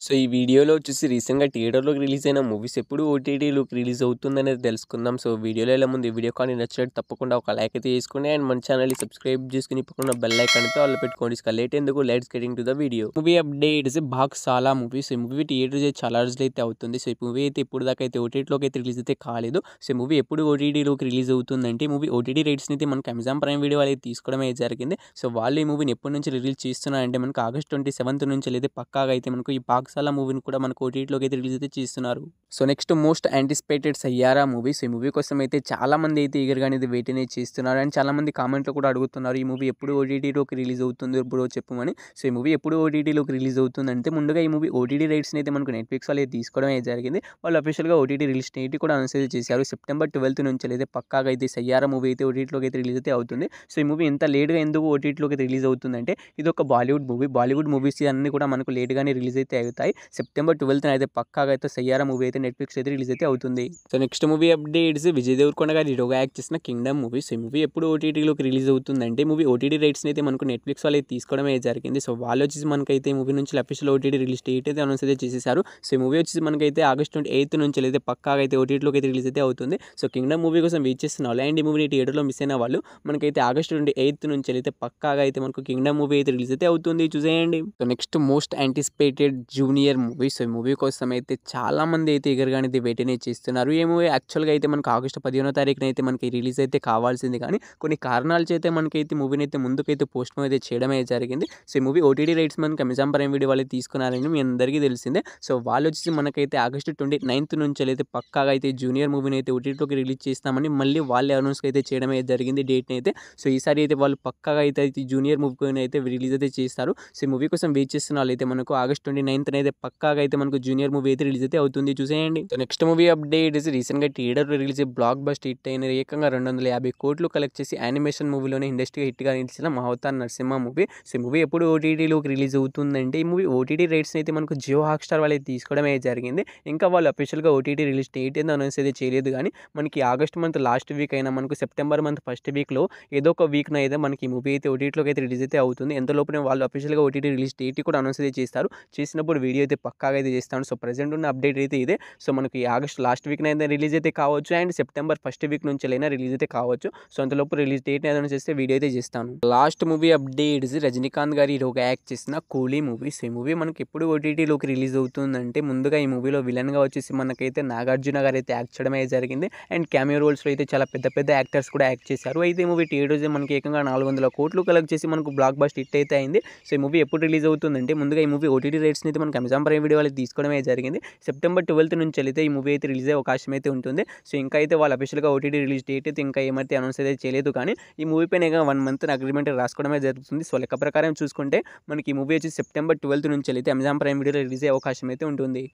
So, ఈ వీడియోలో వచ్చేసి రీసెంట్‌గా థియేటర్‌లోకి రిలీజ్ అయిన మూవీస్ ఎప్పుడు ఓటీటీలోకి రిలీజ్ అవుతుందనేది తెలుసుకుందాం. సో, వీడియోలో వెళ్ళే ముందు ఈ వీడియో కానీ నచ్చినట్టు తప్పకుండా ఒక లైక్ అయితే చేసుకోండి. అండ్ మన ఛానల్‌ని సబ్స్క్రైబ్ చేసుకొని పక్కన బెల్ ఐకాన్ అయితే ఆల్‌లో పెట్టుకోండి. ఇక లేట్ ఎందుకు let's get into the video. Movie updates Bhaag Saala movie. So, ఈ మూవీ థియేటర్స్ అయితే చాలా రోజులైతే అవుతుంది. సో, ఈ మూవీ అయితే ఇప్పుడు దాకా అయితే ఓటీటీలోకి అయితే రిలీజ్ అయితే కాలేదు. సో, ఈ మూవీ ఎప్పుడు ఓటీటీలోకి రిలీజ్ అవుతుందంటే ఈ మూవీ ఓటీటీ రైట్స్‌ని అయితే మనకు అమెజాన్ ప్రైమ్ వీడియో వాళ్ళైతే తీసుకోవడం అయితే జరిగింది. సో, వాళ్ళు ఈ మూవీని ఎప్పటి నుంచి రిలీజ్ చేస్తున్నారంటే మనకు ఆగస్ట్ 27 నుంచి అయితే పక్కాగా అయితే మనకు ఈ పాక్సాలా మూవీని కూడా మనకు ఓటీటీలోకి అయితే రిలీజ్ అయితే చేస్తున్నారు. So, next most anticipated Saiyaara movie. So, ఈ మూవీ కోసం అయితే చాలా మంది అయితే ఈగర్‌గా అనేది వెయిట్ అనేది చేస్తున్నారు. అండ్ చాలా మంది కామెంట్‌లో కూడా అడుగుతున్నారు ఈ మూవీ ఎప్పుడు ఓటీటీలోకి రిలీజ్ అవుతుంది బ్రో చెప్పమని. సో, ఈ మూవీ ఎప్పుడు ఓటీటీలోకి రిలీజ్ అవుతుందంటే ముందుగా ఈ మూవీ ఓటీటీ రైట్స్‌ని అయితే మనకు నెట్‌ఫ్లిక్స్ వాళ్ళు తీసుకోవడం అయితే జరిగింది. వాళ్ళు అఫీషియల్‌గా ఓటీటీ రిలీజ్ డేట్ కూడా అనౌన్స్ అయితే చేశారు. సెప్టెంబర్ 12 నుంచి అయితే పక్కాగా అయితే సయ్యారా మూవీ అయితే ఓటీటీలోకి అయితే రిలీజ్ అయితే అవుతుంది. సో, ఈ మూవీ ఇంత లేట్‌గా ఎందుకు ఓటీటీలోకి రిలీజ్ అవుతుందంటే ఇది ఒక బాలీవుడ్ మూవీ. బాలీవుడ్ మూవీస్ అన్నీ కూడా మనకు లేట్‌గానే రిలీజ్ అయితే అవుతాయి. సెప్టెంబర్ 12 అయితే పక్కాగా అయితే సయ్యారా మూవీ అయితే నెట్‌ఫ్లిక్స్ అయితే రిలీజ్ అయితే అవుతుంది. So, next movie updates Vijay Deverakonda garu హీరోగా యాక్ట్ చేసిన కింగ్డమ్ మూవీ. సో, ఈ మూవీ ఎప్పుడు ఓటీటీలోకి రిలీజ్ అవుతుందంటే మూవీ ఓటీటీ రైట్స్‌ని అయితే మనకు నెట్‌ఫ్లిక్స్ వాళ్ళు అయితే తీసుకోవడం అయితే జరిగింది. సో, వాళ్ళు వచ్చేసి మనకైతే ఈ మూవీ నుంచి అఫీషియల్ ఓటీటీ రిలీజ్ డేట్ అయితే అనౌన్స్ అయితే చేసేసారు. సో, ఈ మూవీ వచ్చేసి మనకైతే ఆగస్ట్ 28 నుంచి అయితే పక్కాగా అయితే ఓటీటీలోకి అయితే రిలీజ్ అయితే అవుతుంది. సో, కింగ్డమ్ మూవీ కోసం వెయిట్ చేస్తున్న వాళ్ళు అండ్ ఈ మూవీని థియేటర్‌లో మిస్ అయిన వాళ్ళు మనకైతే ఆగస్ట్ 28 నుంచి అయితే పక్కాగా అయితే మనకు కింగ్డమ్ మూవీ అయితే రిలీజ్ అయితే అవుతుంది. చూసేయండి. So, next most anticipated junior movie. So, ఈ మూవీ కోసం అయితే చాలా మంది అయితే ఈగర్‌గా అనేది వెయిట్ అనేది చేస్తున్నారు. ఈ మూవీ యాక్చువల్‌గా అయితే మనకు ఆగస్ట్ 15వ తారీఖున అయితే మనకి రిలీజ్ అయితే కావాల్సింది కానీ కొన్ని కారణాల చేత మనకైతే మూవీని అయితే ముందుకైతే పోస్ట్‌పోన్ అయితే చేయడం అయితే జరిగింది. సో, ఈ మూవీ ఓటీటీ రైట్స్ మనకి అమెజాన్ ప్రైమ్ వీడియో వాళ్ళు తీసుకున్నారని మీ అందరికీ తెలిసిందే. సో, వాళ్ళు వచ్చేసి మనకైతే ఆగస్ట్ 29 నుంచి అయితే పక్కాగా అయితే జూనియర్ మూవీని అయితే ఓటీటీలోకి రిలీజ్ చేస్తామని మళ్ళీ వాళ్ళే అనౌన్స్ అయితే చేయడం అయితే జరిగింది డేట్‌ని అయితే. సో, ఈసారి అయితే వాళ్ళు పక్కాగా అయితే జూనియర్ మూవీని అయితే రిలీజ్ అయితే చేస్తారు. సో, ఈ మూవీ కోసం వెయిట్ చేస్తున్న వాళ్ళైతే మనకు ఆగస్ట్ 29 అయితే పక్కాగా అయితే మనకు జూనియర్ మూవీ అయితే రిలీజ్ అయితే అవుతుంది. చూసేయండి. సో, నెక్స్ట్ మూవీ అప్డేట్ రీసెంట్‌గా థియేటర్‌లో రిలీజ్ బ్లాక్ బస్టర్ హిట్ అయిన ఏకంగా 250 కోట్లు కలెక్ట్ చేసి యానిమేషన్ మూవీలోనే ఇండస్ట్రీగా హిట్‌గా నిలిచిన అవతార్ నరసింహ మూవీ. సో, ఈ మూవీ ఎప్పుడు ఓటీటీలోకి రిలీజ్ అవుతుందంటే ఈ మూవీ ఓటీటీ రైట్స్‌ని అయితే మనకు జియో హాట్‌స్టార్ వాళ్ళు తీసుకోవడం అయితే జరిగింది. ఇంకా వాళ్ళు అఫీషియల్‌గా ఓటీటీ రిలీజ్ డేట్ అయితే అనౌన్స్ అయితే చేయలేదు కానీ మనకి ఆగస్ట్ మంత్ లాస్ట్ వీక్ అయినా మనకు సెప్టెంబర్ మంత్ ఫస్ట్ వీక్‌లో ఏదో ఒక వీక్‌న అయితే మనకి ఈ మూవీ అయితే ఓటీటీలోకి అయితే రిలీజ్ అయితే అవుతుంది. ఎంతలోపునే వాళ్ళు అఫీషియల్‌గా ఓటీటీ రిలీజ్ డేట్ కూడా అనౌన్స్ అయితే చేస్తారు. చేసినప్పుడు వీడియో అయితే పక్కాగా అయితే చేస్తాను. సో, ప్రెజెంట్ ఉన్న అప్డేట్ అయితే ఇదే. సో, మనకి ఆగస్ట్ లాస్ట్ వీక్‌న అయితే రిలీజ్ అయితే కావచ్చు అండ్ సెప్టెంబర్ ఫస్ట్ వీక్ నుంచెలైనా రిలీజ్ అయితే కావచ్చు. సో, అంతలోపు రిలీజ్ డేట్ అనౌన్స్ చేస్తే వీడియో అయితే చేస్తాను. లాస్ట్ మూవీ అప్డేట్స్ రజనీకాంత్ గారు హీరోగా యాక్ట్ చేసిన కూలీ మూవీ. సో, ఈ మూవీ మనకి ఎప్పుడు ఓటీటీలోకి రిలీజ్ అవుతుందంటే ముందుగా ఈ మూవీలో విలన్‌గా వచ్చేసి మనకైతే నాగార్జున గారు అయితే యాక్ట్ చేయడం అయితే జరిగింది. అండ్ క్యామియో రోల్స్‌లో అయితే చాలా పెద్ద పెద్ద యాక్టర్స్ కూడా యాక్ట్ చేశారు. అయితే ఈ మూవీ థియేటర్స్ మనకి ఏకంగా 400 కోట్లు కలెక్ట్ చేసి మనకు బ్లాక్ బస్టర్ హిట్ అయితే అయింది. సో, ఈ మూవీ ఎప్పుడు రిలీజ్ అవుతుందంటే ముందుగా ఈ మూవీ ఓటీటీ రైట్స్‌ని అయితే మనకి అమెజాన్ ప్రైమ్ వీడియో వాళ్ళు తీసుకోవడం అయితే జరిగింది. సెప్టెంబర్ 12 నుంచి అయితే ఈ మూవీ అయితే రిలీజ్ అయ్యే అవకాశం అయితే ఉంటుంది. సో, ఇంకా అయితే వాళ్ళు అఫీషియల్‌గా ఓటీటీ రిలీజ్ డేట్ అయితే ఇంకా ఏమైతే అనౌన్స్ అయితే చేయలేదు కానీ ఈ మూవీ పైన 1 మంత్ అగ్రీమెంట్ రాసుకోవడమే జరుగుతుంది. సో, లెక్క ప్రకారం చూసుకుంటే మనకి ఈ మూవీ వచ్చి సెప్టెంబర్ 12 నుంచి అయితే అమెజాన్ ప్రైమ్ వీడియోలో రిలీజ్ అయ్యే అవకాశం అయితే ఉంటుంది.